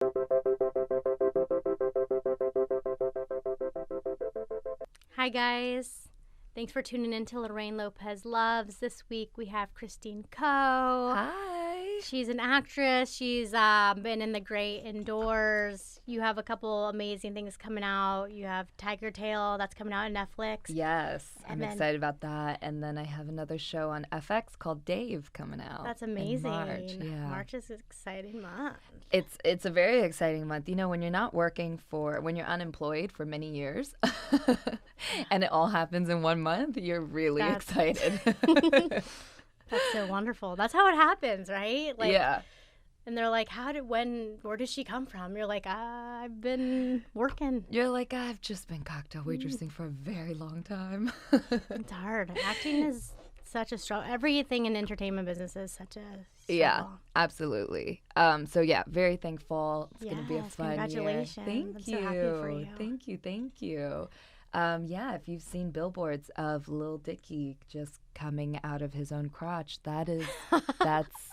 Hi, guys. Thanks for tuning in to Lorraine Lopez Loves. This week we have Christine Coe. Hi. She's an actress. She's been in the great indoors. You have a couple amazing things coming out. You have Tigertail that's coming out on Netflix. Yes, I'm excited about that. And then I have another show on FX called Dave coming out. That's amazing. In March. Yeah. March is an exciting month. It's a very exciting month. You know, when you're not working when you're unemployed for many years and it all happens in 1 month, you're really excited. That's so wonderful. That's how it happens, right? Like, yeah. And they're like, where did she come from? You're like, I've been working. You're like, I've just been cocktail waitressing for a very long time. It's hard. Acting is such a struggle. Everything in entertainment business is such a struggle. Yeah, absolutely. So yeah, very thankful. It's going to be a fun congratulations. year. Thank I'm you. so happy for you. Thank you. Yeah, if you've seen billboards of Lil Dicky just coming out of his own crotch, that's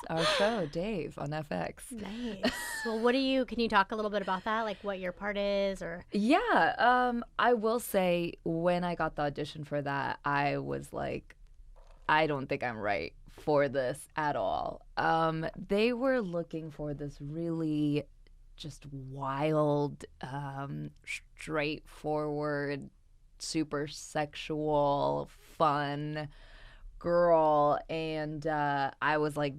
our show, Dave, on FX. Nice. Well, can you talk a little bit about that? Like what your part is or? Yeah, I will say when I got the audition for that, I was like, I don't think I'm right for this at all. They were looking for this really just wild, straightforward, super sexual, fun girl. And I was like,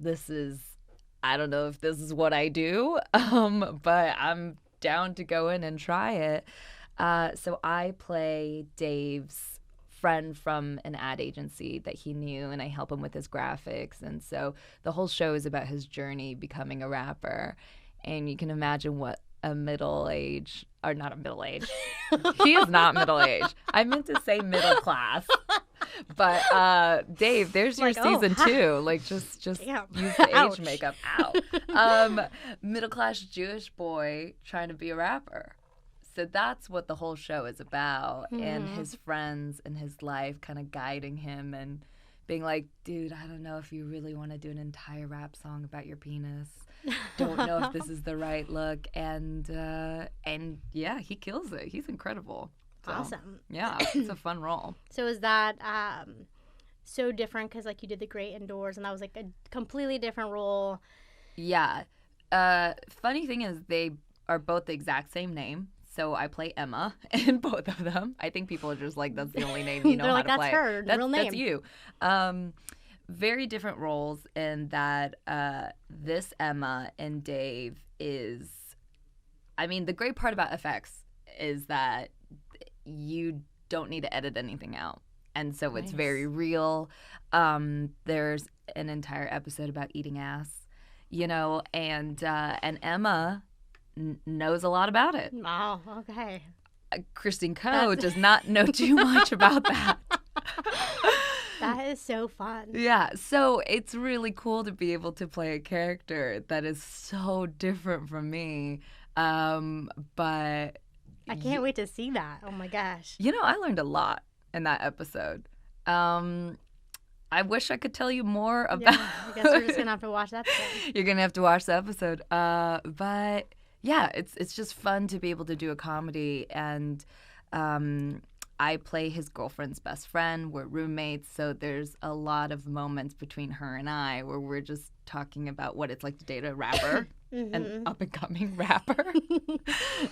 I don't know if this is what I do, but I'm down to go in and try it. So I play Dave's friend from an ad agency that he knew, and I help him with his graphics. And so the whole show is about his journey becoming a rapper. And you can imagine what he is not middle-aged. I meant to say middle class. But Dave, there's your season 2. Like just use the age makeup out. Middle-class Jewish boy trying to be a rapper. So that's what the whole show is about, and his friends and his life kind of guiding him and being like, dude, I don't know if you really want to do an entire rap song about your penis. Don't know if this is the right look. And yeah, he kills it. He's incredible. So, awesome. Yeah, it's a fun role. So is that so different because like you did the great indoors and that was like a completely different role? Yeah. Funny thing is they are both the exact same name. So I play Emma in both of them. I think people are just like, that's the only name you know how to play. They're like, that's her real name. That's you. Very different roles in that this Emma and Dave is, I mean, the great part about FX is that you don't need to edit anything out. And so it's very real. There's an entire episode about eating ass, you know, and Emma knows a lot about it. Wow, okay. Christine Coe does not know too much about that. That is so fun. Yeah, so it's really cool to be able to play a character that is so different from me. But I can't wait to see that. Oh my gosh. You know, I learned a lot in that episode. I wish I could tell you more about. Yeah, I guess we're just gonna have to watch that episode. You're gonna have to watch the episode. But yeah, it's just fun to be able to do a comedy, and I play his girlfriend's best friend. We're roommates, so there's a lot of moments between her and I where we're just talking about what it's like to date a rapper, an up and coming rapper,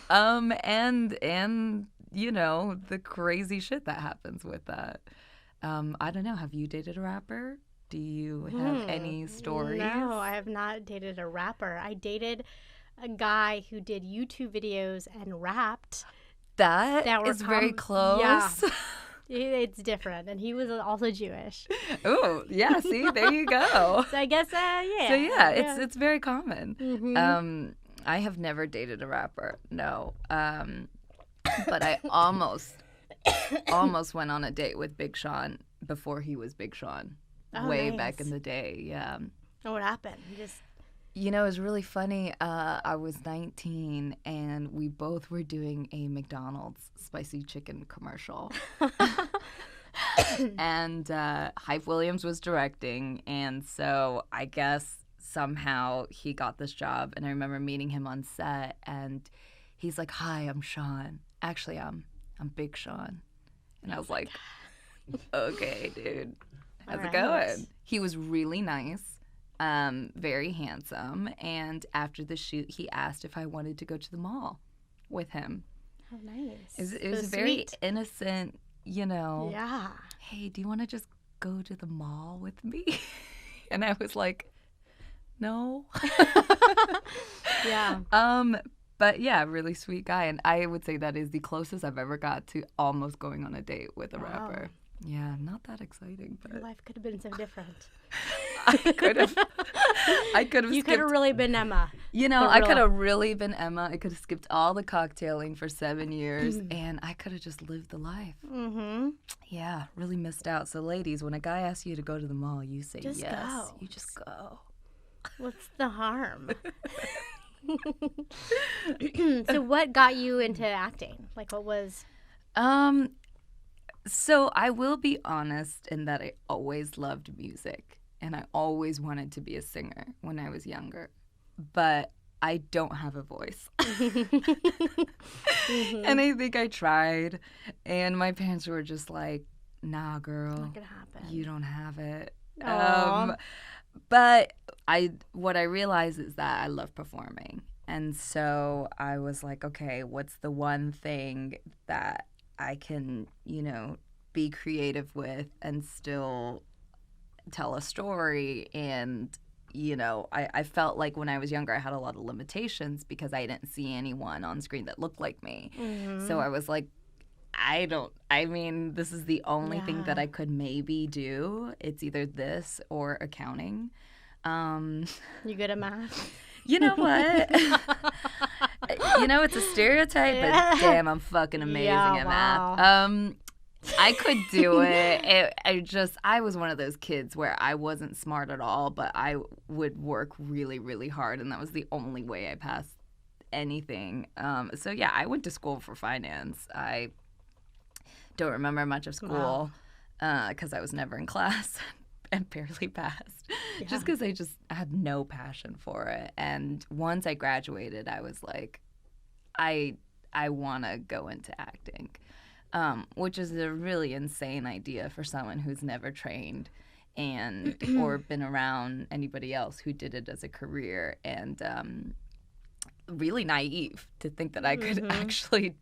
and you know the crazy shit that happens with that. I don't know. Have you dated a rapper? Do you have any stories? No, I have not dated a rapper. I dated a guy who did YouTube videos and rapped. That is very close. Yeah, it's different. And he was also Jewish. Oh, yeah. See, there you go. So I guess, yeah. So, yeah, it's very common. I have never dated a rapper, no. But I almost went on a date with Big Sean before he was Big Sean. Way back in the day, yeah. Oh, what happened? You know, it was really funny. I was 19, and we both were doing a McDonald's spicy chicken commercial. And Hype Williams was directing, and so I guess somehow he got this job. And I remember meeting him on set, and he's like, "Hi, I'm Sean. Actually, I'm Big Sean." And I was like, "Okay, dude, how's it going?" He was really nice, very handsome. And after the shoot, he asked if I wanted to go to the mall with him. How nice. It was very innocent, Yeah. "Hey, do you want to just go to the mall with me?" And I was like, "No." Yeah. But yeah, really sweet guy. And I would say that is the closest I've ever got to almost going on a date with a rapper. Yeah, not that exciting, but your life could have been so different. I could have. You could have really been Emma. I could have really been Emma. I could have skipped all the cocktailing for 7 years, and I could have just lived the life. Mm-hmm. Yeah, really missed out. So, ladies, when a guy asks you to go to the mall, you say just yes. Go. You just go. What's the harm? So, what got you into acting? Like, what was? So I will be honest in that I always loved music, and I always wanted to be a singer when I was younger, but I don't have a voice. And I think I tried, and my parents were just like, "Nah, girl, not gonna happen. You don't have it." But what I realized is that I love performing, and so I was like, okay, what's the one thing that I can, be creative with and still tell a story. And, I felt like when I was younger, I had a lot of limitations because I didn't see anyone on screen that looked like me. Mm-hmm. So I was like, this is the only thing that I could maybe do. It's either this or accounting. You good at math? You know what? It's a stereotype, but damn, I'm fucking amazing at math. I could do it. I was one of those kids where I wasn't smart at all, but I would work really, really hard, and that was the only way I passed anything. So yeah, I went to school for finance. I don't remember much of school because I was never in class and barely passed. Yeah. Just because I had no passion for it. And once I graduated, I was like, I want to go into acting, which is a really insane idea for someone who's never trained and or been around anybody else who did it as a career, and really naive to think that I could actually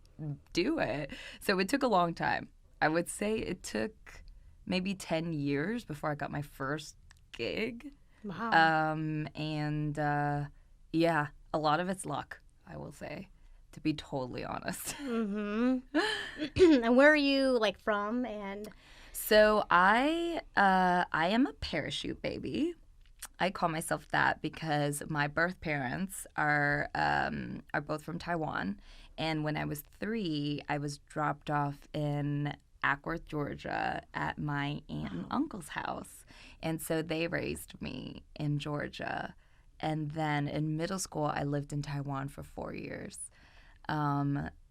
do it. So it took a long time. I would say it took maybe 10 years before I got my first gig. Wow. Yeah, a lot of it's luck, I will say, to be totally honest. Mm-hmm. And where are you from? And so I am a parachute baby. I call myself that because my birth parents are both from Taiwan, and when I was 3, I was dropped off in Ackworth, Georgia, at my aunt and uncle's house, and so they raised me in Georgia. And then in middle school, I lived in Taiwan for 4 years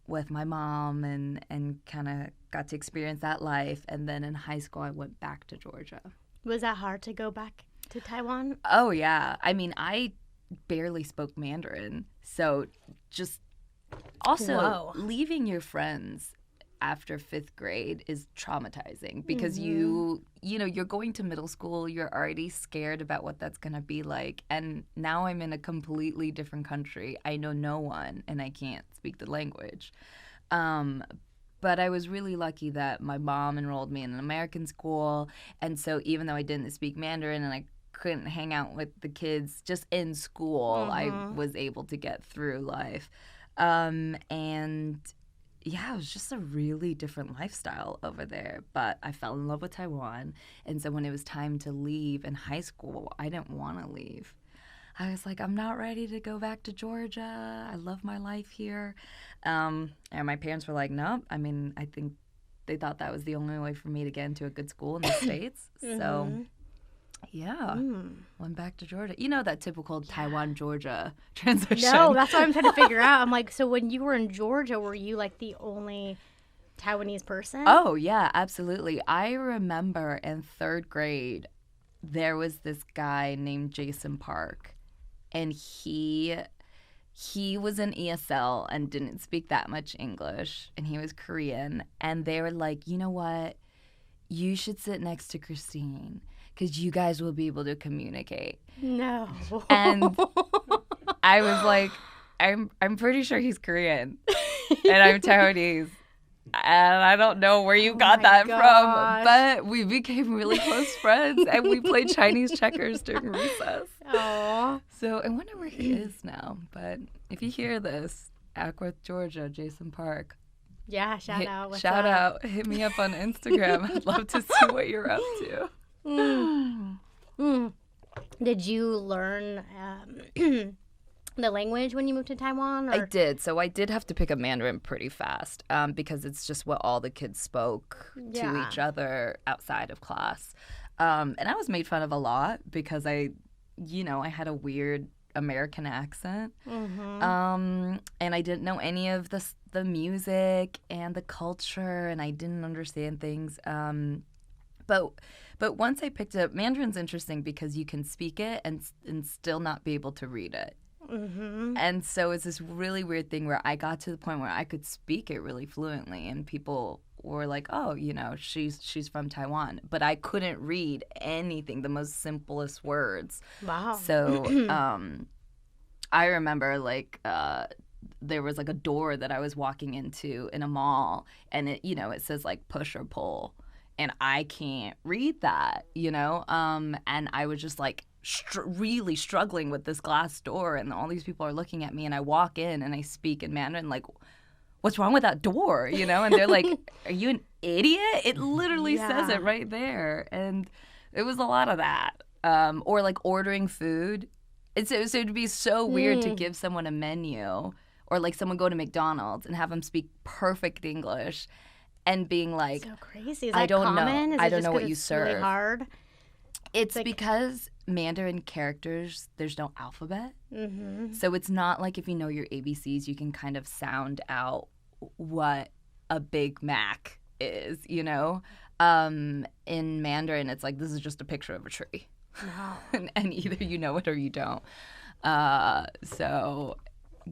with my mom, and kind of got to experience that life. And then in high school, I went back to Georgia. Was that hard to go back to Taiwan? Oh, yeah. I barely spoke Mandarin. So just also leaving your friends after 5th grade is traumatizing because you're going to middle school, you're already scared about what that's going to be like. And now I'm in a completely different country. I know no one and I can't speak the language. But I was really lucky that my mom enrolled me in an American school. And so even though I didn't speak Mandarin and I couldn't hang out with the kids just in school, I was able to get through life. And yeah, it was just a really different lifestyle over there. But I fell in love with Taiwan. And so when it was time to leave in high school, I didn't want to leave. I was like, I'm not ready to go back to Georgia. I love my life here. And my parents were like, nope. I think they thought that was the only way for me to get into a good school in the States. So, yeah, went back to Georgia. You know that typical Taiwan-Georgia transition. No, that's what I'm trying to figure out. I'm like, so when you were in Georgia, were you the only Taiwanese person? Oh, yeah, absolutely. I remember in 3rd grade, there was this guy named Jason Park, and he was an ESL and didn't speak that much English, and he was Korean, and they were like, you know what? You should sit next to Christine because you guys will be able to communicate. No. And I was like, I'm pretty sure he's Korean, and I'm Taiwanese. And I don't know where you got that from, but we became really close friends, and we played Chinese checkers during recess. Aww. So I wonder where he is now. But if you hear this, Ackworth, Georgia, Jason Park. Yeah, shout out. Shout out. Hit me up on Instagram. I'd love to see what you're up to. Did you learn the language when you moved to Taiwan? Or? I did. So I did have to pick up Mandarin pretty fast because it's just what all the kids spoke to each other outside of class. And I was made fun of a lot because I had a weird American accent. And I didn't know any of the music and the culture, and I didn't understand things. But once I picked it up, Mandarin's interesting because you can speak it and still not be able to read it. And so it's this really weird thing where I got to the point where I could speak it really fluently, and people were like, oh, she's from Taiwan. But I couldn't read anything, the most simplest words. Wow. So I remember there was like a door that I was walking into in a mall, and it says like push or pull, and I can't read that, and I was just like really struggling with this glass door, and all these people are looking at me, and I walk in and I speak in Mandarin like, what's wrong with that door, and they're like, are you an idiot? It literally says it right there. And it was a lot of that, or like ordering food. So it'd be so weird to give someone a menu, or like someone go to McDonald's and have them speak perfect English and being like, so crazy. Is that common? I don't know what you serve. Really hard? It's because Mandarin characters, there's no alphabet. So it's not like if you know your ABCs, you can kind of sound out what a Big Mac is, In Mandarin, it's like, this is just a picture of a tree. No. and either you know it or you don't. So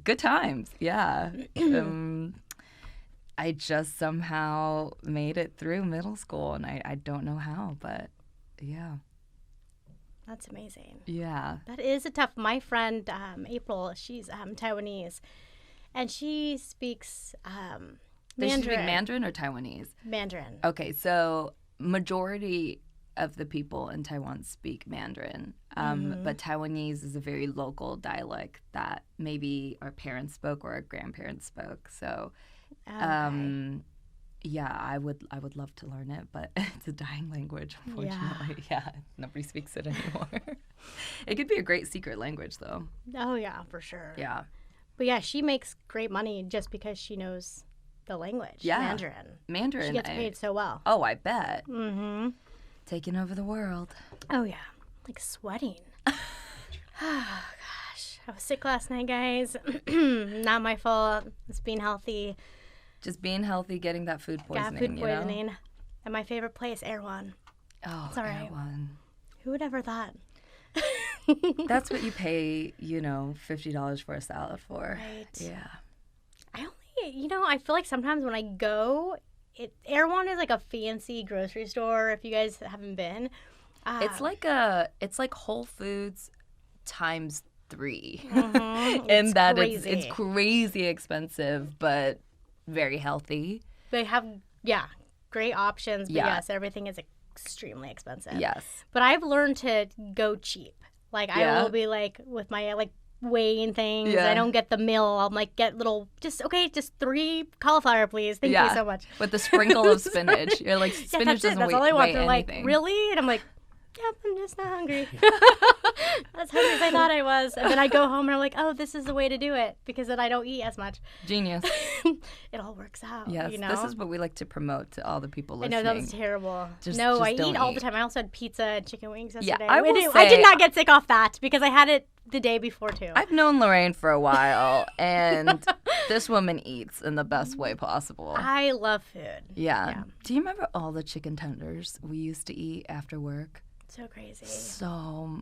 good times, yeah. I just somehow made it through middle school, and I don't know how, but yeah. That's amazing. Yeah. That is a tough. My friend April, she's Taiwanese, and she speaks Mandarin. Does she speak Mandarin or Taiwanese? Mandarin. Okay, so majority of the people in Taiwan speak Mandarin, but Taiwanese is a very local dialect that maybe our parents spoke or our grandparents spoke. So, yeah, I would love to learn it, but it's a dying language, unfortunately. Yeah, nobody speaks it anymore. It could be a great secret language, though. Oh, yeah, for sure. Yeah. But yeah, she makes great money just because she knows the language, Mandarin. She gets paid so well. Oh, I bet. Taking over the world. Oh, yeah. Like sweating. Oh, gosh. I was sick last night, guys. Not my fault. It's being healthy. Just being healthy, getting that food poisoning. Got food poisoning. And my favorite place, Erewhon. Oh, it's all right. Erewhon. Who would ever thought? That's what you pay, $50 for a salad for. Right. Yeah. I feel like sometimes when I go, Erewhon is like a fancy grocery store, if you guys haven't been. It's like Whole Foods times 3. And that crazy. It's crazy expensive, but very healthy. They have, great options, but yes, everything is extremely expensive. Yes. But I've learned to go cheap. Like, I will be like, with my, weighing things. I don't get the meal. I'll, get little, just 3 cauliflower, please. Thank you so much. With the sprinkle of spinach. You're like, spinach doesn't that's all I want. They're anything. Like, really? And I'm like, yep, I'm just not hungry. As hungry as I thought I was. And then I go home and I'm like, oh, this is the way to do it because then I don't eat as much. Genius. It all works out. Yes, this is what we like to promote to all the people listening. I know, that was terrible. I eat all the time. I also had pizza and chicken wings yesterday. Yeah, I did not get sick off that because I had it the day before too. I've known Loraine for a while, and this woman eats in the best way possible. I love food. Yeah. Do you remember all the chicken tenders we used to eat after work? So crazy. So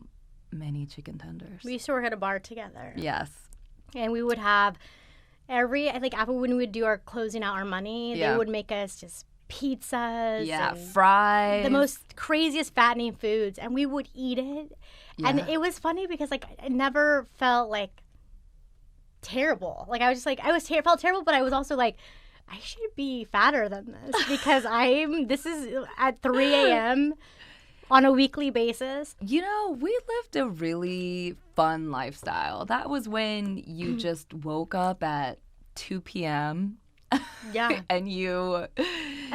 many chicken tenders. We used to work at a bar together. Yes. And we would have after when we would do our closing out our money, they would make us just pizzas. Yeah, fries. The most craziest fattening foods. And we would eat it. Yeah. And it was funny because, like, it never felt, like, terrible. Like, I was just, like, felt terrible, but I was also, like, I should be fatter than this because this is at 3 a.m. on a weekly basis. You know, we lived a really fun lifestyle. That was when you just woke up at 2 p.m. Yeah. And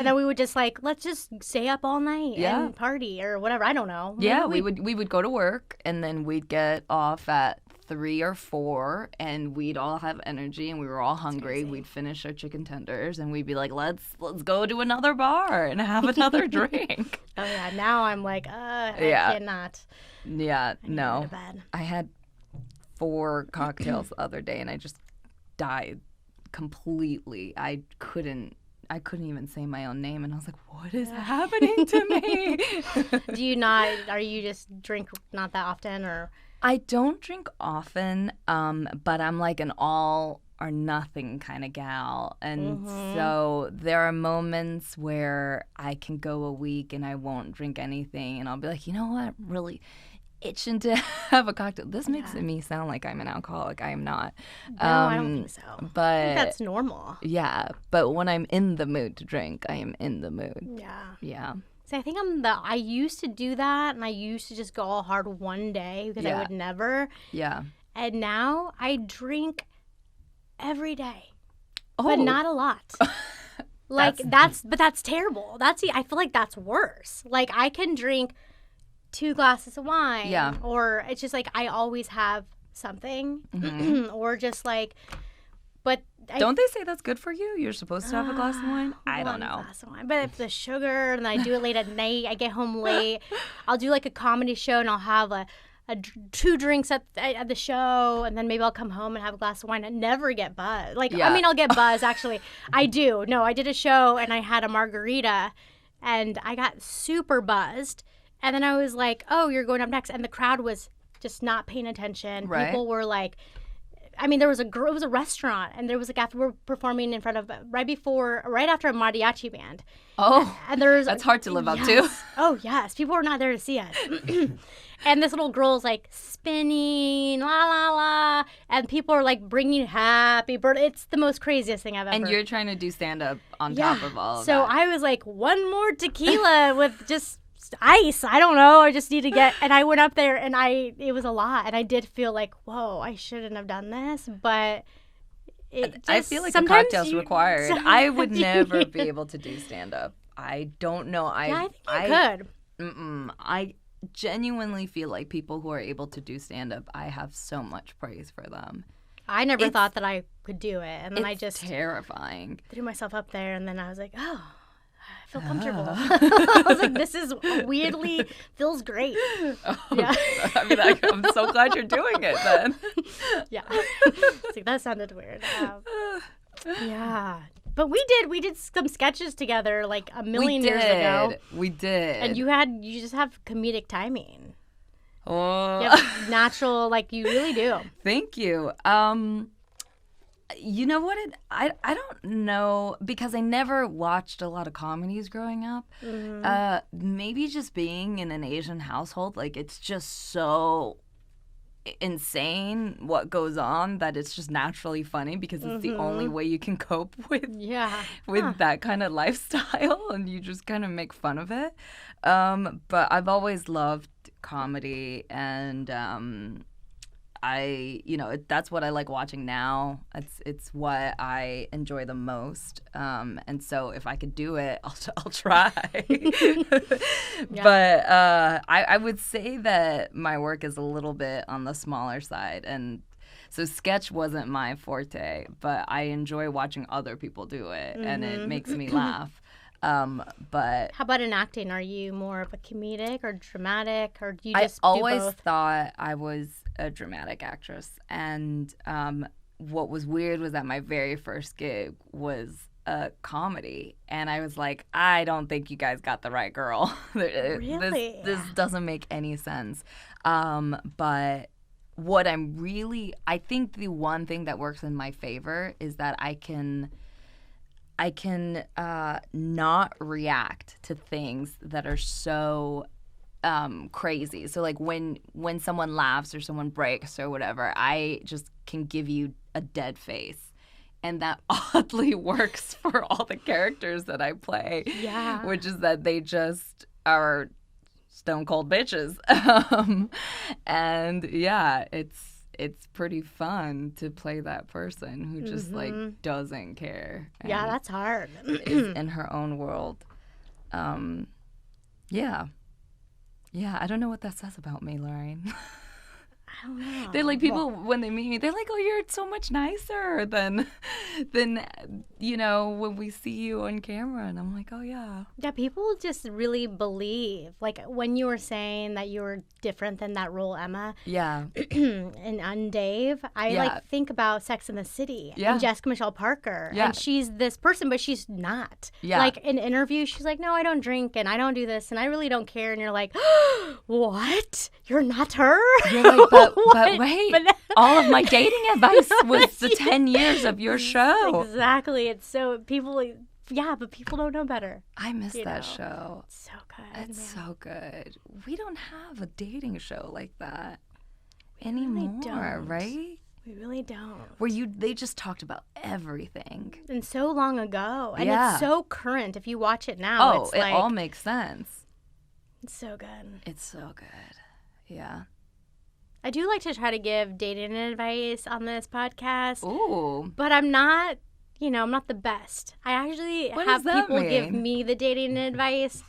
then we would just, like, let's just stay up all night and party or whatever. I don't know. Yeah, we would go to work and then we'd get off at 3 or 4 and we'd all have energy and we were all hungry. We'd finish our chicken tenders and we'd be like, let's go to another bar and have another drink. Oh yeah, now I'm like, I cannot. Yeah, no. Go to bed. I had 4 cocktails the other day and I just died completely. I couldn't even say my own name and I was like, what is happening to me? Are you just drink not that often or? I don't drink often, but I'm like an all or nothing kind of gal. And so there are moments where I can go a week and I won't drink anything. And I'll be like, you know what? I'm really itching to have a cocktail. This makes me sound like I'm an alcoholic. I am not. No, I don't think so. But I think that's normal. Yeah. But when I'm in the mood to drink, I am in the mood. Yeah. Yeah. So I think I used to do that, and I used to just go all hard one day because I would never. Yeah. And now I drink every day, but not a lot. Like that's terrible. I feel like that's worse. Like I can drink 2 glasses of wine. Yeah. Or it's just like I always have something, or just like, but. Don't they say that's good for you? You're supposed to have a glass of wine? I don't know. Glass of wine. But if the sugar, and I do it late at night, I get home late. I'll do like a comedy show, and I'll have 2 drinks at the show, and then maybe I'll come home and have a glass of wine and never get buzzed. Like, I mean, I'll get buzzed, actually. I do. No, I did a show, and I had a margarita, and I got super buzzed. And then I was like, oh, you're going up next. And the crowd was just not paying attention. Right. People were like... I mean, it was a restaurant, and there was like after we're performing in front of right after a mariachi band. Oh, and that's hard to live up to. Oh yes, people were not there to see us. And this little girl's like spinning, la la la, and people are like bringing happy bird. It's the most craziest thing I've ever. And you're trying to do stand up on top of all of that. So I was like, one more tequila with just ice. I don't know. I just need to get. And I went up there, and it was a lot, and I did feel like, whoa, I shouldn't have done this, but. I feel like the cocktail's required. I would never be able to do stand-up. I don't know. I think you could. I genuinely feel like people who are able to do stand-up, I have so much praise for them. I never thought that I could do it. And then I just... terrifying. Threw myself up there, and then I was like, oh, I feel comfortable. I was like, this is weirdly feels great. Oh, yeah. I mean, I'm so glad you're doing it then. Yeah. It's like, that sounded weird. Yeah. But we did some sketches together like a million years ago. We did. And you just have comedic timing. Oh. You have natural, like you really do. Thank you. You know what? I don't know, because I never watched a lot of comedies growing up. Mm-hmm. Maybe just being in an Asian household, like it's just so insane what goes on that it's just naturally funny because it's the only way you can cope with that kind of lifestyle, and you just kind of make fun of it. But I've always loved comedy, and that's what I like watching now. It's what I enjoy the most. And so if I could do it, I'll try. Yeah. But I would say that my work is a little bit on the smaller side. And so sketch wasn't my forte, but I enjoy watching other people do it, and it makes me laugh. But how about in acting? Are you more of a comedic or dramatic, or do you just I always do both? Thought I was a dramatic actress, and what was weird was that my very first gig was a comedy, and I was like, I don't think you guys got the right girl. Really? This doesn't make any sense. But what I think the one thing that works in my favor is that I can not react to things that are so crazy. So like when someone laughs or someone breaks or whatever, I just can give you a dead face. And that oddly works for all the characters that I play. Yeah. Which is that they just are stone cold bitches. And yeah, it's pretty fun to play that person who just like doesn't care. Yeah, that's hard. Is in her own world. Yeah. Yeah, I don't know what that says about me, Lorraine. I don't know. They're like, people, when they meet me, they're like, oh, you're so much nicer than when we see you on camera. And I'm like, oh, yeah. Yeah, people just really believe. Like, when you were saying that you were different than that role, Emma. Yeah. And on Dave, I think about Sex and the City. Yeah. And Jessica Michelle Parker. Yeah. And she's this person, but she's not. Yeah. Like, in interviews, she's like, no, I don't drink and I don't do this and I really don't care. And you're like, what? You're not her? You're like, but wait, all of my dating advice was the 10 years of your show. Exactly. It's so, but people don't know better. I miss that show. It's so good. It's so good. We don't have a dating show like that anymore, right? We really don't. Where they just talked about everything. And so long ago. And it's so current. If you watch it now, it's it like, all makes sense. It's so good. It's so good. Yeah. I do like to try to give dating advice on this podcast. Ooh. But I'm not, I'm not the best. I actually have people give me the dating advice.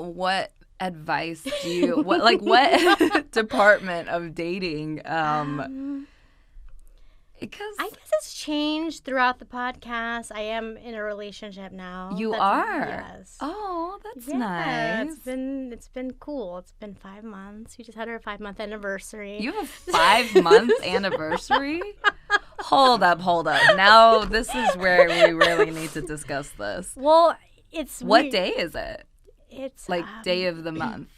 What advice do you, what department of dating, because I guess it's changed throughout the podcast. I am in a relationship now. You are? Yes. Oh, that's nice. It's been cool. It's been 5 months. We just had our 5-month anniversary. You have a 5-month anniversary? Hold up. Now this is where we really need to discuss this. Well, what day is it? It's like day of the month.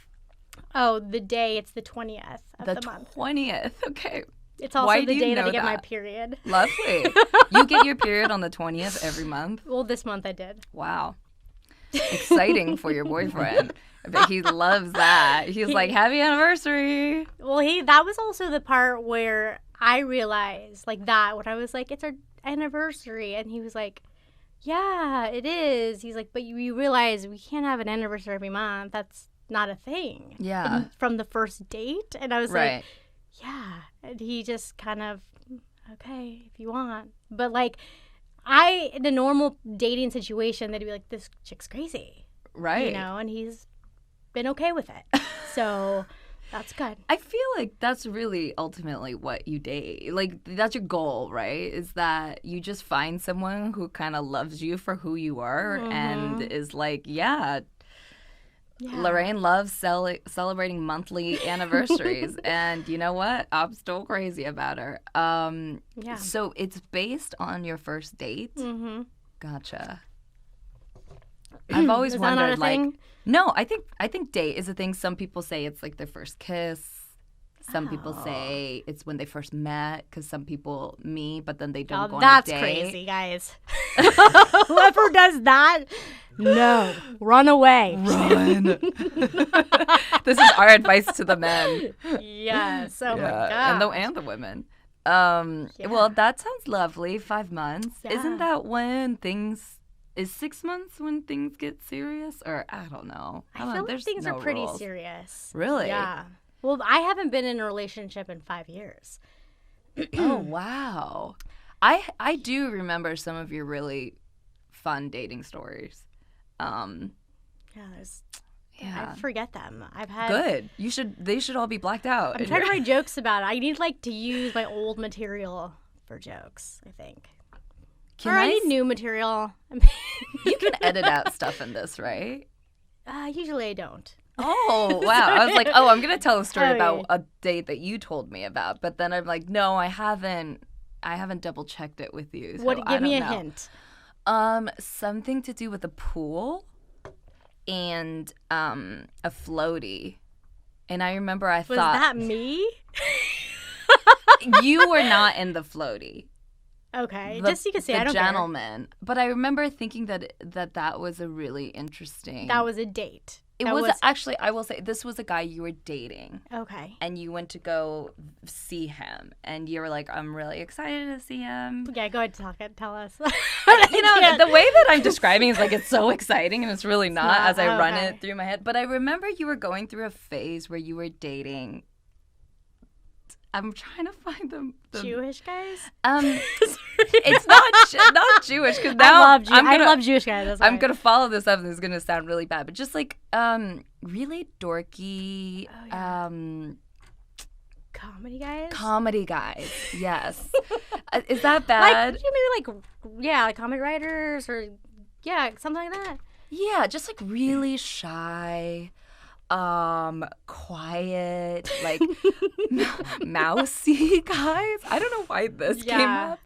Oh, the day. It's the 20th of the month. The 20th. Okay. It's also the day that I get my period. Lovely. You get your period on the 20th every month? Well, this month I did. Wow. Exciting for your boyfriend. I bet he loves that. He's like, happy anniversary. Well, that was also the part where I realized, when I was like, it's our anniversary. And he was like, yeah, it is. He's like, but you realize we can't have an anniversary every month. That's not a thing. Yeah. And from the first date. And I was like, yeah. And he just kind of, okay, if you want. But in a normal dating situation, they'd be like, this chick's crazy. Right. And he's been okay with it. So that's good. I feel like that's really ultimately what you date. Like, that's your goal, right? Is that you just find someone who kind of loves you for who you are and is like, yeah. Lorraine loves celebrating monthly anniversaries. And you know what? I'm still crazy about her. So it's based on your first date? Mm-hmm. Gotcha. I've always wondered, thing? No, I think date is a thing. Some people say it's like their first kiss. Some people say it's when they first met, because some people meet, but then they don't go on a date. That's crazy, guys. Whoever does that, no. Run away. Run. This is our advice to the men. Yes. Oh, my God. And the women. Well, that sounds lovely. 5 months. Yeah. Isn't that when is 6 months when things get serious? Or I don't know. I feel like things are pretty serious. Really? Yeah. Well, I haven't been in a relationship in 5 years. Oh, wow. I do remember some of your really fun dating stories. I forget them. I've had good. They should all be blacked out. I'm trying to write jokes about it. I need to use my old material for jokes, I think. I need new material. You can edit out stuff in this, right? Usually I don't. Oh, wow. I was like, oh, I'm going to tell a story about a date that you told me about. But then I'm like, no, I haven't double checked it with you. So Give me a hint. Something to do with a pool and a floaty. And I remember I thought, was that me? You were not in the floaty. Okay, just so you can say I don't gentleman. Care. But I remember thinking that was a really interesting. That was a date. It was actually, I will say, this was a guy you were dating. Okay. And you went to go see him, and you were like, I'm really excited to see him. Yeah, go ahead, tell us. The way that I'm describing is like it's so exciting, and it's really not as I run it through my head. But I remember you were going through a phase where you were dating. I'm trying to find the Jewish guys. It's not Jewish because now I love Jewish guys. That's I'm gonna follow this up, and it's gonna sound really bad, but just like really dorky. Comedy guys. Comedy guys. Yes. Is that bad? Like comedy writers or something like that. Yeah, just like really shy. Quiet, like mousy guys. I don't know why this came up.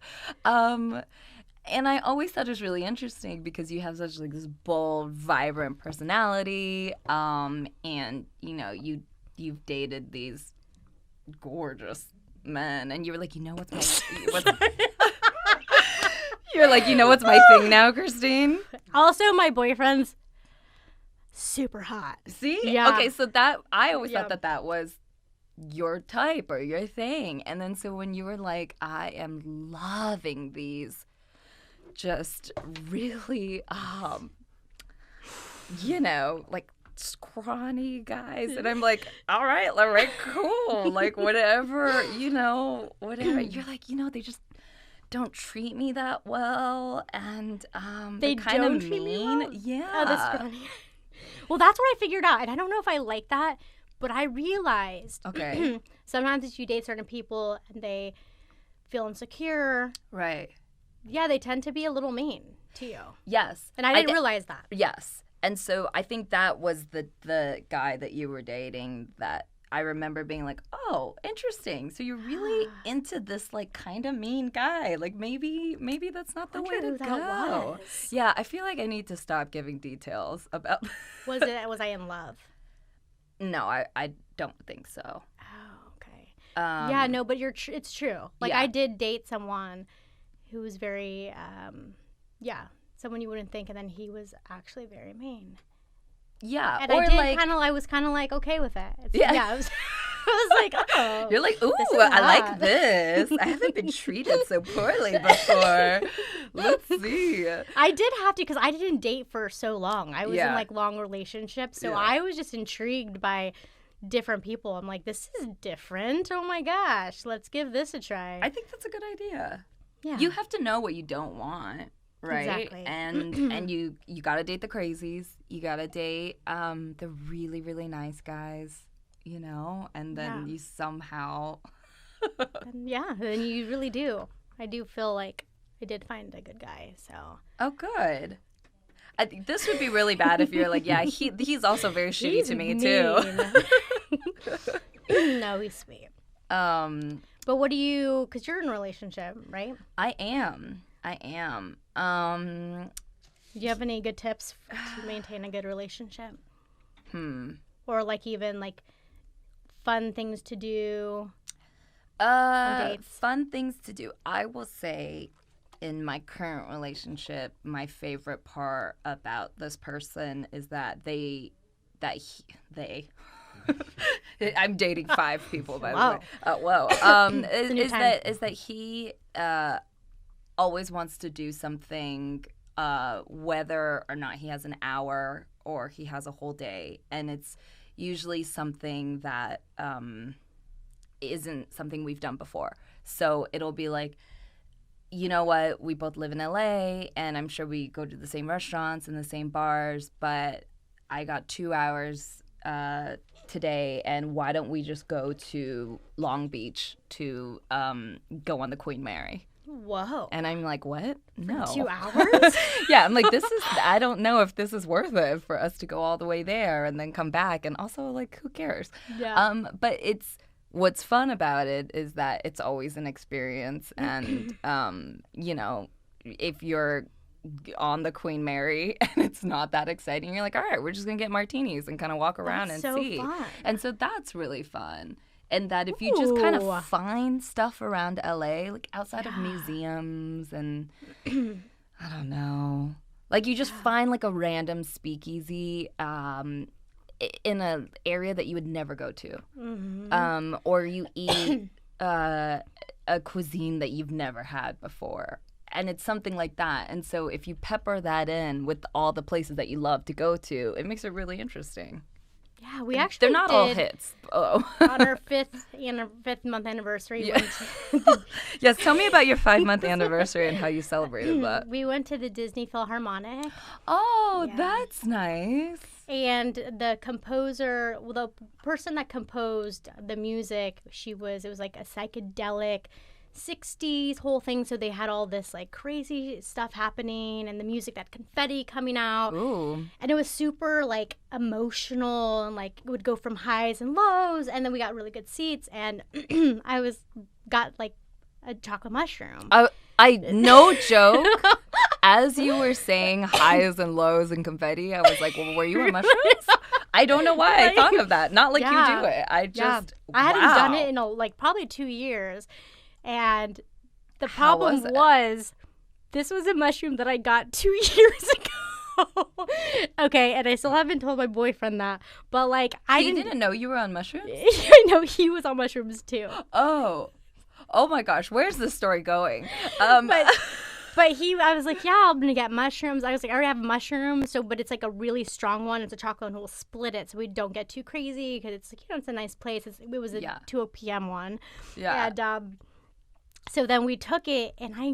And I always thought it was really interesting because you have such like this bold, vibrant personality. And you've dated these gorgeous men, and you were like, what's you're like, what's my thing now, Christine? Also, my boyfriend's super hot. See? Yeah. Okay, so that I always thought that was your type or your thing. And then so when you were like, I am loving these just really like scrawny guys, and I'm like, all right, Lorraine, cool. Like whatever. You're like, they just don't treat me that well, and they kind don't of treat mean. Me well? Yeah. Oh, that's scrawny. Well, that's what I figured out, and I don't know if I like that, but I realized sometimes if you date certain people and they feel insecure, right? Yeah, they tend to be a little mean to you. Yes, and I didn't realize that. Yes, and so I think that was the guy that you were dating that I remember being like, oh, interesting. So you're really into this like kind of mean guy. Like maybe that's not the way to go. Yeah, I feel like I need to stop giving details about. Was I in love? No, I don't think so. Oh, okay. Yeah, no, but it's true. Like I did date someone who was very, someone you wouldn't think, and then he was actually very mean. Yeah, and I was kind of like okay with it. I was like, oh, you're like, ooh, I like this. I haven't been treated so poorly before. Let's see. I did have to because I didn't date for so long. I was in like long relationships, so I was just intrigued by different people. I'm like, this is different. Oh my gosh, let's give this a try. I think that's a good idea. Yeah, you have to know what you don't want. Right. Exactly. And you gotta date the crazies. You gotta date the really, really nice guys, and then you somehow then you really do. I do feel like I did find a good guy, so. Oh, good. I think this would be really bad if you're like, he's also very shitty to me too. No, he's sweet. But what do you, because you're in a relationship, right? I am. Do you have any good tips to maintain a good relationship? Or like even like fun things to do on dates? Fun things to do. I will say in my current relationship, my favorite part about this person is that they I'm dating 5 people, by the way. Whoa. Is that he always wants to do something, whether or not he has an hour or he has a whole day. And it's usually something that isn't something we've done before. So it'll be like, you know what, we both live in LA, and I'm sure we go to the same restaurants and the same bars, but I got 2 hours today, and why don't we just go to Long Beach to go on the Queen Mary? Whoa. And I'm like, what? No. 2 hours? Yeah, I'm like, I don't know if this is worth it for us to go all the way there and then come back. And also, like, who cares? Yeah. But what's fun about it is that it's always an experience. And, if you're on the Queen Mary and it's not that exciting, you're like, all right, we're just going to get martinis and kind of walk around and see. Fun. And so that's really fun. And that if you just kind of find stuff around LA, like outside of museums and I don't know, like you just find like a random speakeasy in an area that you would never go to, or you eat a cuisine that you've never had before. And it's something like that. And so if you pepper that in with all the places that you love to go to, it makes it really interesting. Yeah, we actually They're not all hits. On our fifth month anniversary. Yeah. Yes, tell me about your 5-month anniversary and how you celebrated that. We went to the Disney Philharmonic. Oh, that's nice. And the composer, the person that composed the music, it was like a psychedelic 60s whole thing, so they had all this like crazy stuff happening and the music, that confetti coming out. Ooh. And it was super like emotional and like it would go from highs and lows, and then we got really good seats, and I got like a chocolate mushroom. I no joke. As you were saying highs and lows and confetti, I was like, well, were you on mushrooms? I don't know why I thought of that. Not like you do it. I hadn't done it in probably 2 years. And the problem was this was a mushroom that I got 2 years ago. Okay, and I still haven't told my boyfriend that. But like I didn't know you were on mushrooms? I know he was on mushrooms too. Oh my gosh, where's this story going? But I was like, yeah, I'm gonna get mushrooms. I was like, I already have mushrooms, but it's like a really strong one. It's a chocolate, and we'll split it so we don't get too crazy because it's like, it's a nice place. It was a 2 p.m. one. Yeah. And so then we took it, and I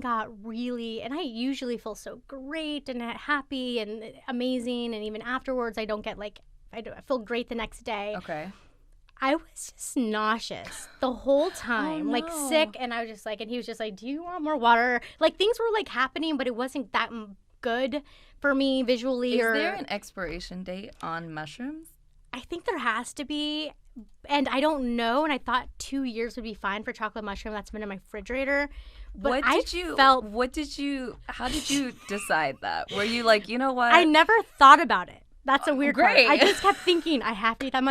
usually feel so great and happy and amazing, and even afterwards I feel great the next day. Okay. I was just nauseous the whole time, like sick, and I was just like, and he was just like, do you want more water? Like things were like happening, but it wasn't that good for me visually. Is there an expiration date on mushrooms? I think there has to be. And I don't know, and I thought 2 years would be fine for chocolate mushroom that's been in my refrigerator. But how did you decide that? Were you like, you know what? I never thought about it. That's a weird part. I just kept thinking, I have to eat that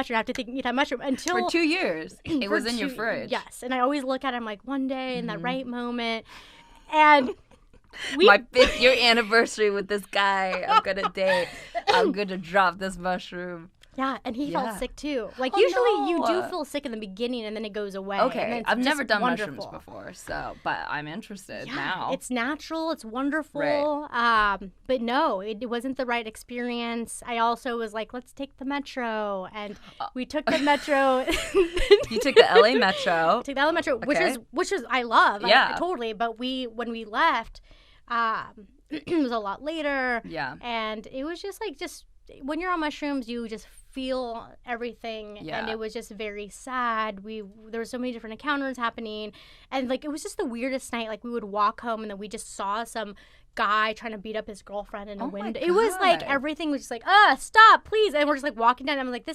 mushroom. Until for 2 years. It was in your fridge. Yes, and I always look at it, I'm like, one day in that right moment. And my 5th year anniversary with this guy I'm going to date. I'm going to drop this mushroom. Yeah, and he felt sick too. Like usually you do feel sick in the beginning and then it goes away. Okay, I've never done mushrooms before, but I'm interested now. It's natural, it's wonderful. Right. But no, it wasn't the right experience. I also was like, let's take the metro, and we took the metro. You took the LA Metro. Took the LA Metro, which is I love. Yeah, totally. But when we left, it was a lot later. Yeah, and it was just when you're on mushrooms, you just feel everything, and it was just very sad. There were so many different encounters happening, and like it was just the weirdest night. Like we would walk home, and then we just saw some guy trying to beat up his girlfriend in a window. It was like everything was just like, stop, please. And we're just like walking down. And I'm like,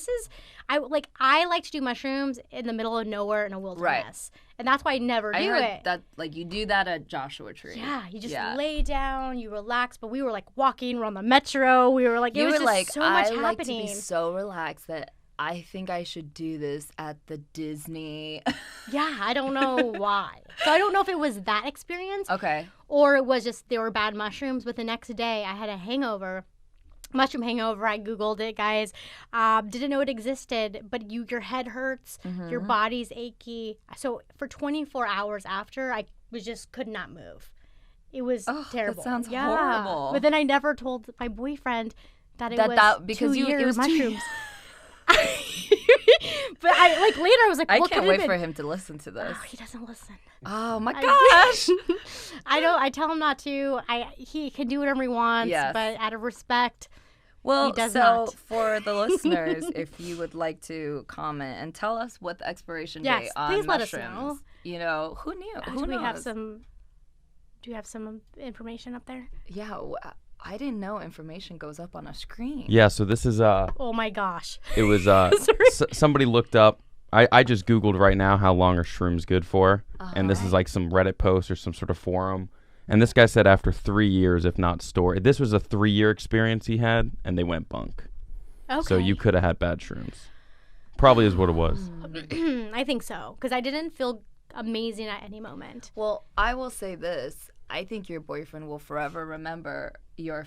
I like to do mushrooms in the middle of nowhere in a wilderness. Right. And that's why I never do it. That like you do that at Joshua Tree. Yeah, you just lay down, you relax. But we were like walking around the metro. We were like, it was just so much happening. I like to be so relaxed that I think I should do this at the Disney. Yeah, I don't know why. So I don't know if it was that experience. Okay. Or it was just there were bad mushrooms. But the next day I had a hangover. Mushroom hangover. I Googled it, guys. Didn't know it existed, but your head hurts, your body's achy. So for 24 hours after, I could not move. It was terrible. That sounds horrible. But then I never told my boyfriend that it was because 2 years mushrooms. But later I was like, I can't wait for him to listen to this. Oh, he doesn't listen. Oh my gosh. I tell him not to. He can do whatever he wants, but out of respect, he does not. For the listeners, if you would like to comment and tell us what the expiration date on please mushrooms. Let us know. You know, who knew? Who knows? We have some Do you have some information up there? Yeah, I didn't know information goes up on a screen. Yeah, so this is oh my gosh. It was somebody looked up. I just Googled right now how long are shrooms good for, and this is like some Reddit post or some sort of forum. And this guy said after 3 years, if not stored, this was a 3-year experience he had, and they went bunk. Okay. So you could have had bad shrooms. Probably is what it was. I think so, because I didn't feel amazing at any moment. Well, I will say this. I think your boyfriend will forever remember your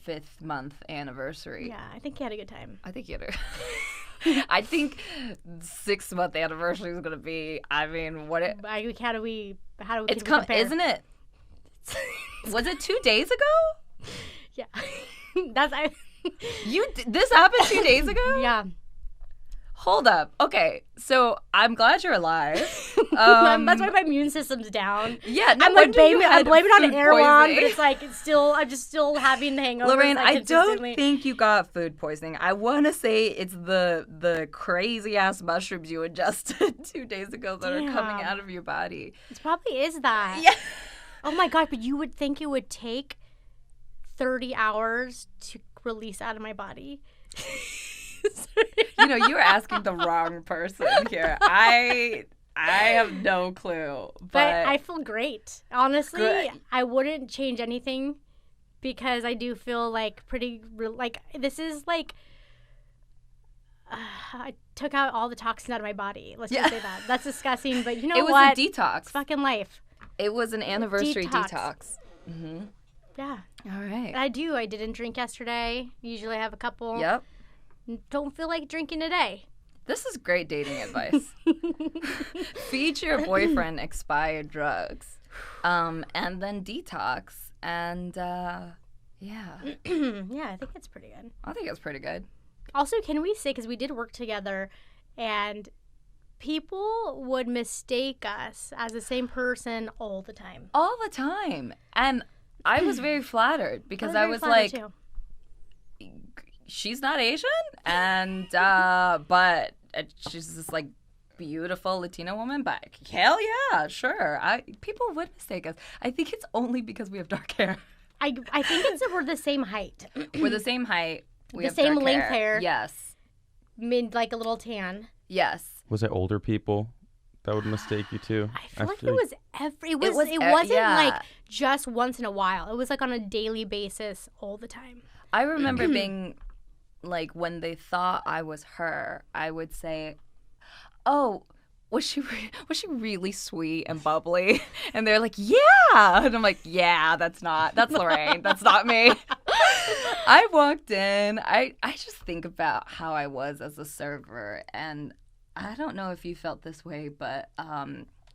5th month anniversary. Yeah, I think he had a good time. I think he had I think 6th month anniversary is going to be, I mean, how do we it's compare? Isn't it? Was it 2 days ago? Yeah. This happened 2 days ago? Yeah. Hold up. Okay, so I'm glad you're alive. That's why my immune system's down. Yeah, no, I'm blaming it on Erewhon, but it's like I'm just still having hangovers. Lorraine, I don't think you got food poisoning. I want to say it's the crazy ass mushrooms you ingested 2 days ago that are coming out of your body. It probably is that. Yeah. Oh my God! But you would think it would take 30 hours to release out of my body. You're asking the wrong person here. I have no clue. But I feel great. Honestly, good. I wouldn't change anything because I do feel like this is like I took out all the toxins out of my body. Let's just say that. That's disgusting, but you know what? It was a detox. It's fucking life. It was an anniversary detox. Mm-hmm. Yeah. All right. I didn't drink yesterday. Usually I have a couple. Yep. Don't feel like drinking today. This is great dating advice. Feed your boyfriend expired drugs, and then detox, and yeah. Yeah, I think it's pretty good. I think it's pretty good. Also, can we say, because we did work together, and people would mistake us as the same person all the time. All the time. And I was very flattered because I was like, too. She's not Asian, and but she's this like beautiful Latina woman. But hell yeah, sure. People would mistake us. I think it's only because we have dark hair. I think we're the same height. We're the same height. We have the same dark length hair. Yes. Like a little tan. Yes. Was it older people that would mistake you too? I feel like it was it wasn't like just once in a while. It was like on a daily basis all the time. I remember being like, when they thought I was her, I would say, "Oh, was she really sweet and bubbly?" And they're like, "Yeah," and I'm like, "Yeah, that's Loraine. That's not me." I walked in. I just think about how I was as a server, and I don't know if you felt this way, but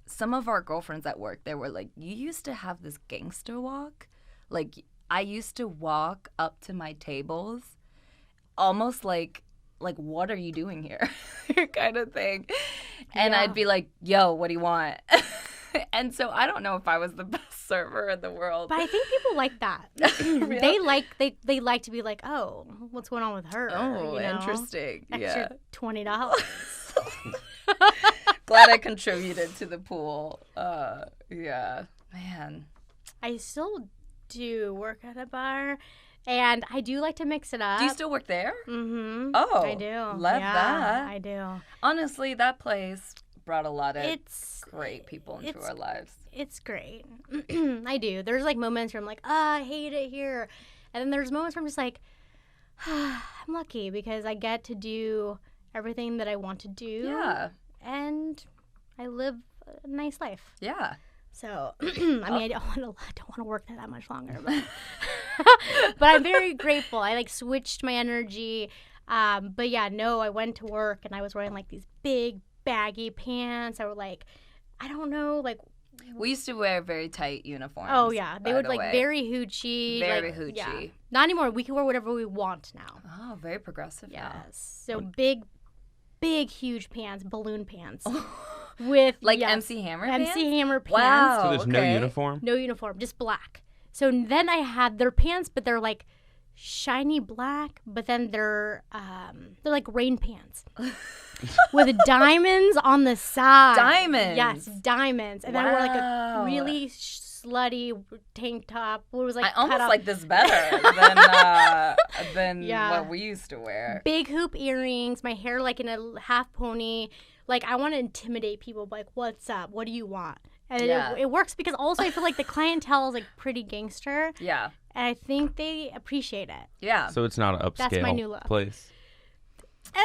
some of our girlfriends at work, they were like, "You used to have this gangster walk." Like, I used to walk up to my tables almost like what are you doing here kind of thing. And I'd be like, "Yo, what do you want?" And so I don't know if I was the best server in the world. But I think people like that. Really? They like to be like, "Oh, what's going on with her?" Oh, interesting. Extra $20. Glad I contributed to the pool. Yeah, man. I still do work at a bar, and I do like to mix it up. Do you still work there? Mm-hmm. Oh, I do. Love that. I do. Honestly, that place brought a lot of great people into our lives. It's great. I do. There's like moments where I'm like, I hate it here. And then there's moments where I'm just like, I'm lucky because I get to do everything that I want to do. Yeah. And I live a nice life. Yeah. So, I mean, I don't want to work there that much longer, but but I'm very grateful. I like switched my energy. But yeah, no, I went to work and I was wearing like these big baggy pants. I were like, I don't know, like. We used to wear very tight uniforms. Oh yeah, they would like very hoochie. Very hoochie. Yeah. Not anymore. We can wear whatever we want now. Oh, very progressive now. Yes. So big, huge pants, balloon pants. With like MC Hammer pants? MC Hammer pants. Wow. So there's no uniform? No uniform, just black. So then I had their pants, but they're like shiny black, but then they're like rain pants. With diamonds on the side. Diamonds? Yes, diamonds. And then I wore like a really slutty tank top. What was like? I almost like this better than what we used to wear. Big hoop earrings, my hair like in a half pony. Like I want to intimidate people. Like, what's up? What do you want? And it works because also I feel like the clientele is like pretty gangster. Yeah. And I think they appreciate it. Yeah. So it's not an upscale That's my new look. place. You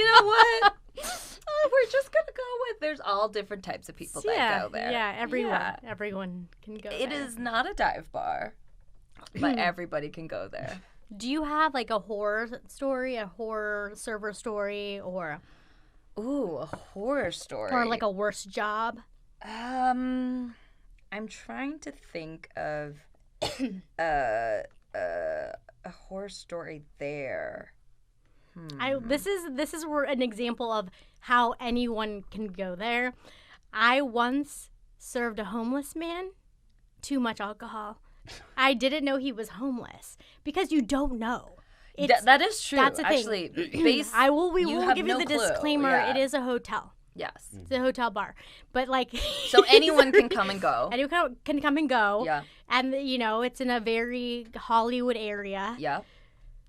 know what? We're just going to go with there's all different types of people that go there. Yeah, everyone can go there. It is not a dive bar, but everybody can go there. Do you have like a horror story, a horror server story, or... Ooh, a horror story. Or like a worse job? I'm trying to think of a horror story there. This is an example of how anyone can go there. I once served a homeless man too much alcohol. I didn't know he was homeless because you don't know. That is true. That's a thing. Actually, we will give you the disclaimer. Yeah. It is a hotel. Yes. It's a hotel bar. But like so anyone can come and go. Anyone can come and go. Yeah. And it's in a very Hollywood area. Yeah.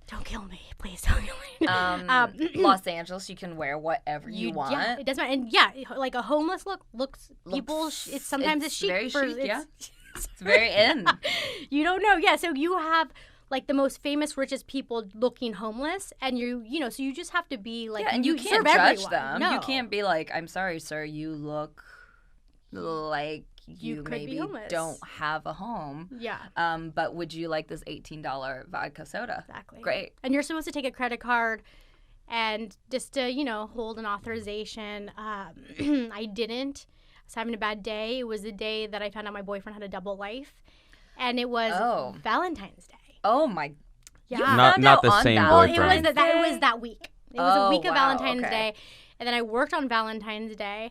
Don't kill me. Please don't kill me. Los Angeles, you can wear whatever you want. Yeah, it doesn't matter. And yeah, like a homeless looks people it's sometimes it's chic very for chic, yeah. It's very in. You don't know. Yeah, so you have like the most famous, richest people looking homeless, and so you just have to be like, and you can't serve judge everyone. them. No. You can't be like, I'm sorry, sir, you look like you maybe don't have a home. Yeah. But would you like this $18 vodka soda? Exactly. Great. And you're supposed to take a credit card, and just to hold an authorization. I didn't. I was having a bad day. It was the day that I found out my boyfriend had a double life, and it was Valentine's Day. Oh my! Yeah, not the same boyfriend. It was that week. It was a week of Valentine's Day, and then I worked on Valentine's Day,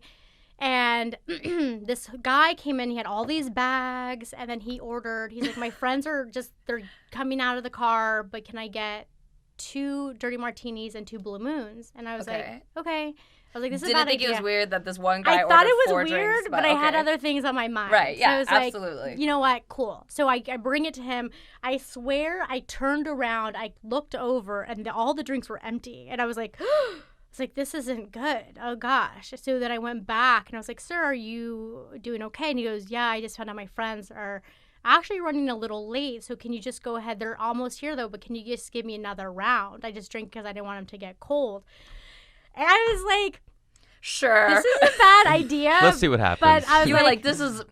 and this guy came in. He had all these bags, and then he ordered. He's like, "My friends they're coming out of the car, but can I get 2 dirty martinis and 2 blue moons?" And I was like, "Okay." I was like, this is a bad idea. Didn't think it was weird that this one guy ordered 4 drinks? I thought it was weird, but I had other things on my mind. Right, yeah, so I was absolutely. Like, you know what? Cool. So I bring it to him. I swear I turned around, I looked over, and all the drinks were empty. And I was like, this isn't good. Oh, gosh. So then I went back, and I was like, sir, are you doing okay? And he goes, yeah, I just found out my friends are actually running a little late, so can you just go ahead? They're almost here, though, but can you just give me another round? I just drank because I didn't want them to get cold. And I was like, sure. This is a bad idea. Let's see what happens. But I was you were like, this is,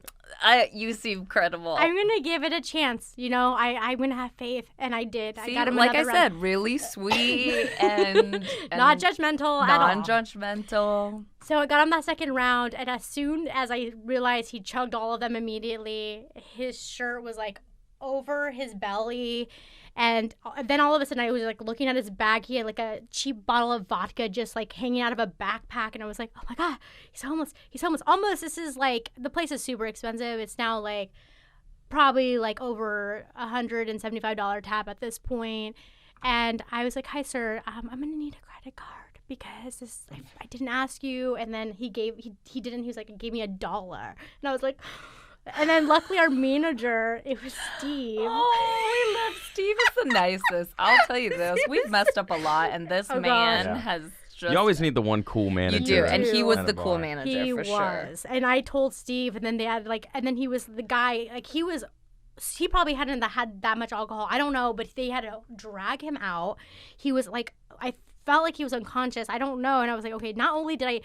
you seem credible. I'm going to give it a chance. I'm going to have faith. And I did. See, I got him like I round. said, really sweet and not judgmental at all. Non-judgmental. So I got him that second round. And as soon as I realized he chugged all of them immediately, his shirt was like over his belly. And then all of a sudden I was like looking at his bag. He had like a cheap bottle of vodka just like hanging out of a backpack. And I was like, oh my God, he's homeless. He's homeless. Almost, this is like, the place is super expensive. It's now like probably like over $175 tab at this point. And I was like, hi, sir, I'm going to need a credit card because I didn't ask you. And then he didn't. He was like, he gave me $1. And I was like... And then luckily our manager, it was Steve. Oh, we love Steve. Is the nicest. I'll tell you this. We've messed up a lot, and this man has just... You always need the one cool manager. You do, and he was the cool manager for sure. He was. And I told Steve, and then they had and then he was the guy, he probably hadn't had that much alcohol. I don't know, but they had to drag him out. He was like, I felt like he was unconscious. I don't know. And I was like, okay, not only did I...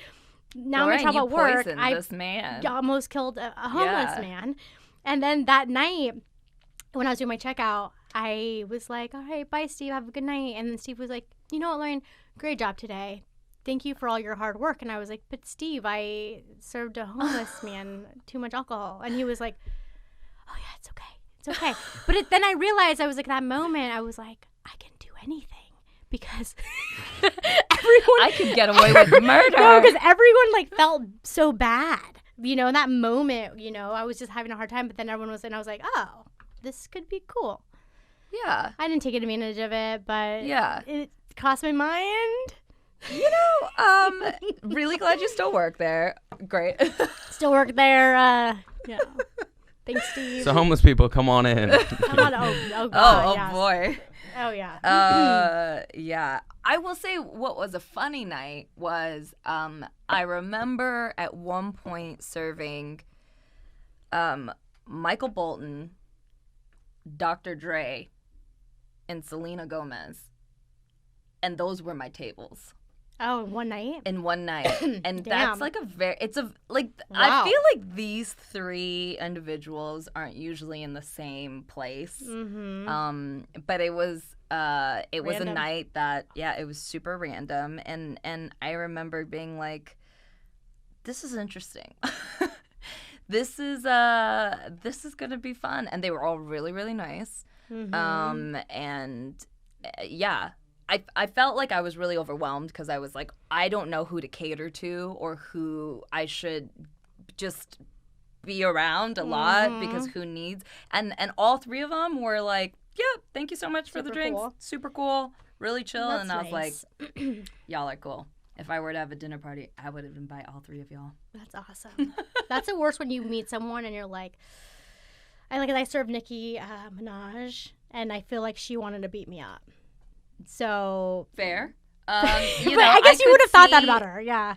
Now Lorraine, I'm talking about work. This man. Almost killed a homeless man. And then that night, when I was doing my checkout, I was like, all right, bye, Steve. Have a good night. And then Steve was like, you know what, Lorraine? Great job today. Thank you for all your hard work. And I was like, but Steve, I served a homeless man too much alcohol. And he was like, oh, yeah, it's okay. It's okay. But then I realized, I was like, that moment, I was like, I can do anything. Because I could get away with murder. No, because everyone like felt so bad. In that moment, I was just having a hard time. But then everyone was, and I was like, oh, this could be cool. Yeah. I didn't take advantage of it, but yeah, it crossed my mind. Really glad you still work there. Great. Still work there. Yeah. Thanks, Steve. So homeless people, come on in. Come on. Oh God. Yes. Boy. Oh yeah. Yeah. I will say what was a funny night was I remember at one point serving Michael Bolton, Dr. Dre, and Selena Gomez. And those were my tables. Oh, one night? In one night. And that's like wow. I feel like these three individuals aren't usually in the same place. Mm-hmm. But it was a Random. night that, it was super random. And I remember being like, this is interesting. This is gonna be fun. And they were all really, really nice. Mm-hmm. I felt like I was really overwhelmed because I was like, I don't know who to cater to or who I should just be around a lot because who needs. And all three of them were like, yeah, thank you so much for the drinks. Cool. Super cool. Really chill. That's and I was nice. like, y'all are cool. If I were to have a dinner party, I would have invited all three of y'all. That's awesome. That's the worst when you meet someone and you're like, I served Nicki Minaj and I feel like she wanted to beat me up. So fair. But I guess you would have thought that about her. Yeah.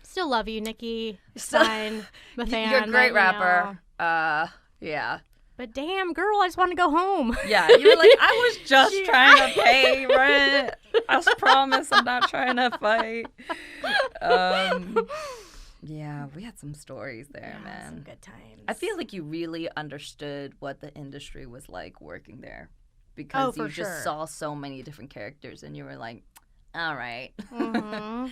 Still love you, Nicki. Fine. I'm a fan. You're a great but, rapper. Yeah. But damn, girl, I just want to go home. Yeah, you were like, I was just trying to pay rent. I promise I'm not trying to fight. Yeah, we had some stories there, man. Some good times. I feel like you really understood what the industry was like working there because you just saw so many different characters and you were like, all right. Mm-hmm.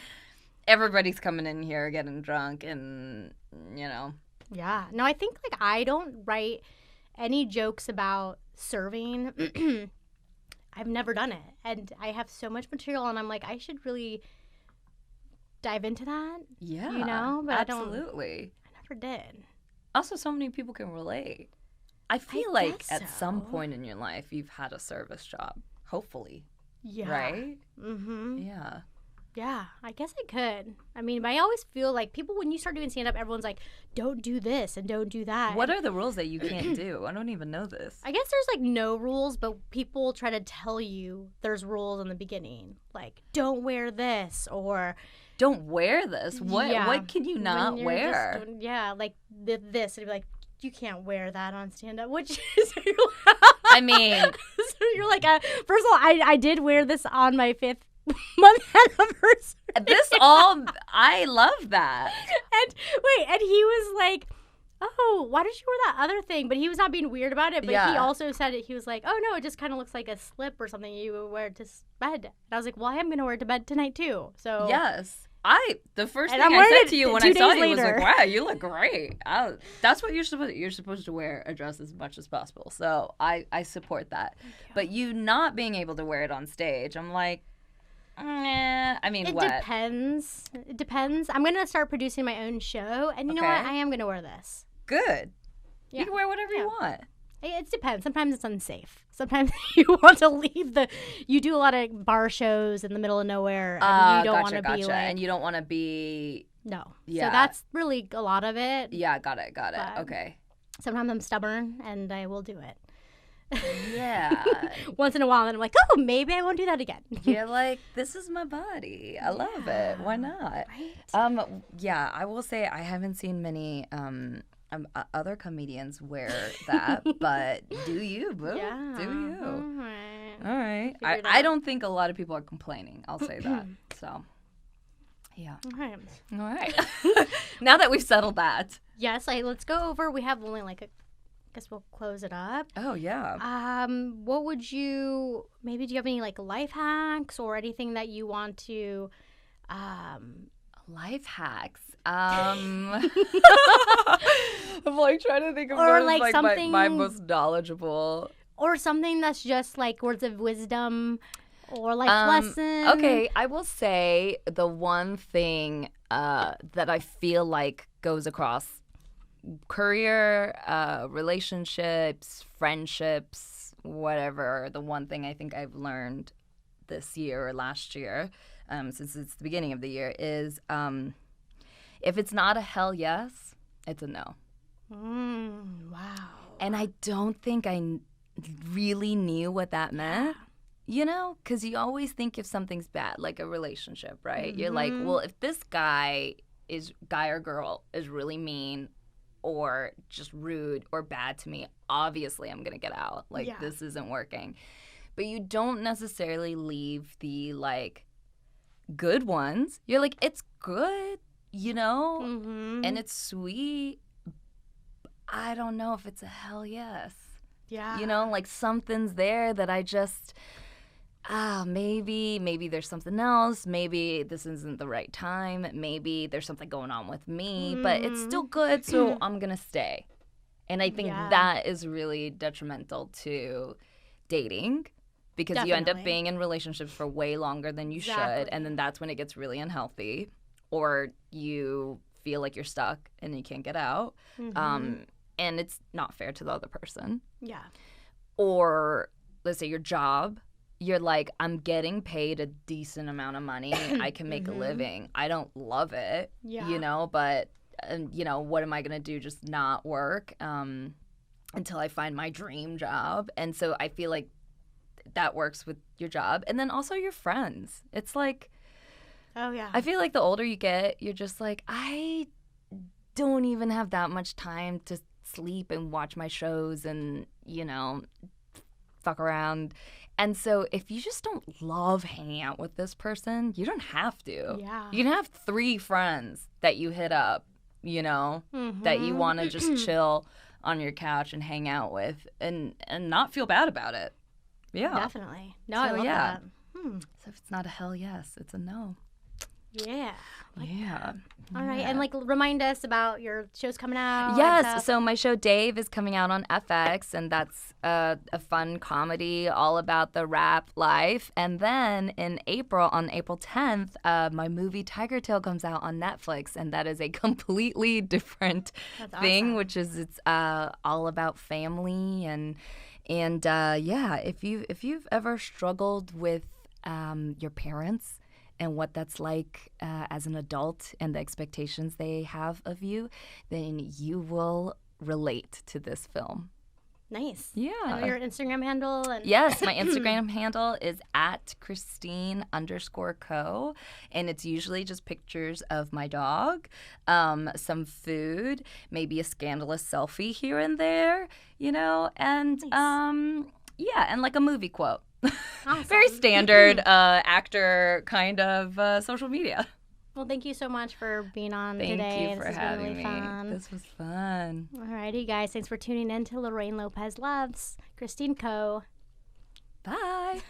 Everybody's coming in here getting drunk and, Yeah. No, I think I don't write any jokes about serving. I've never done it. And I have so much material and I'm like, I should really dive into that. Yeah. But absolutely. I never did. Also, so many people can relate. I feel like at some point in your life, you've had a service job. Hopefully. Yeah. Right? Mm-hmm. Yeah. Yeah, I guess I could. I mean, but I always feel like people, when you start doing stand-up, everyone's like, don't do this and don't do that. What are the rules that you can't do? I don't even know this. I guess there's no rules, but people try to tell you there's rules in the beginning. Like, don't wear this or... Don't wear this? What can you not wear? This. It'd be like, you can't wear that on stand-up, which is... I mean... So you're like, first of all, I did wear this on my 5th month anniversary. I love that. And he was like, oh, why did you wear that other thing? But he was not being weird about it. But he also said it. He was like, oh, no, it just kind of looks like a slip or something you would wear to bed. And I was like, well, I am going to wear it to bed tonight, too. So yes. The first thing I said to you when I saw you was like, wow, you look great. That's what you're supposed to wear a dress as much as possible. So I support that. But you not being able to wear it on stage, I'm like, I mean, it depends. It depends. I'm going to start producing my own show. And you know what? I am going to wear this. Good. Yeah. You can wear whatever you want. It depends. Sometimes it's unsafe. Sometimes you want to leave you do a lot of bar shows in the middle of nowhere and you don't want to be like... And you don't want to be... No. Yeah. So that's really a lot of it. Yeah, got it. Okay. Sometimes I'm stubborn and I will do it. Yeah. Once in a while, and I'm like, oh, maybe I won't do that again. You're like, this is my body. I love it. Why not? Right. Yeah, I will say I haven't seen many other comedians wear that, but do you, boo? Yeah. Do you? All right. I don't think a lot of people are complaining. I'll say that. So, yeah. All right. Now that we've settled that. Yes, let's go over. We have only I guess we'll close it up. Oh, yeah. What would you, maybe do you have any life hacks or anything that you want to, life hacks? I'm trying to think of or something, my most knowledgeable. Or something that's just words of wisdom or lesson. Okay, I will say the one thing that I feel like goes across career, relationships, friendships, whatever. The one thing I think I've learned this year or last year, since it's the beginning of the year, is if it's not a hell yes, it's a no. Wow. And I don't think I really knew what that meant, you know? Because you always think if something's bad, like a relationship, right? You're like, well, if this guy or girl is really mean or just rude or bad to me, obviously I'm going to get out. Like, this isn't working. But you don't necessarily leave the, like, good ones. You're like, it's good, you know? And it's sweet. I don't know if it's a hell yes. Yeah. You know, like something's there that I just, maybe there's something else. Maybe this isn't the right time. Maybe there's something going on with me, but it's still good, so I'm going to stay. And I think that is really detrimental to dating because you end up being in relationships for way longer than you should, and then that's when it gets really unhealthy, or you feel like you're stuck and you can't get out. And it's not fair to the other person. Yeah. Or let's say your job, you're like, I'm getting paid a decent amount of money. I can make a living. I don't love it, you know, but, you know, what am I going to do? Just not work until I find my dream job. And so I feel like that works with your job. And then also your friends. It's like, I feel like the older you get, you're just like, I don't even have that much time to sleep and watch my shows and, you know, fuck around. And so if you just don't love hanging out with this person, you don't have to. Yeah. You can have 3 friends that you hit up, you know, that you want to just chill on your couch and hang out with and not feel bad about it. Yeah. Definitely. No, I love that. So if it's not a hell yes, it's a no. Yeah. Yeah. All right. And, like, remind us about your shows coming out. Yes. So my show, Dave, is coming out on FX, and that's a fun comedy all about the rap life. And then in April, on April 10th, my movie Tigertail comes out on Netflix, and that is a completely different thing, which is it's all about family and yeah, if you've ever struggled with your parents and what that's like as an adult and the expectations they have of you, then you will relate to this film. Nice. Yeah. And your Instagram handle? Yes, my Instagram handle is @Christine_co, and it's usually just pictures of my dog, some food, maybe a scandalous selfie here and there, you know, and yeah, and like a movie quote. Awesome. Very standard actor kind of social media. Well, thank you so much for being on today. Thank you for having me. Fun. This was fun. All righty, guys. Thanks for tuning in to Lorraine Lopez Loves Christine Co. Bye.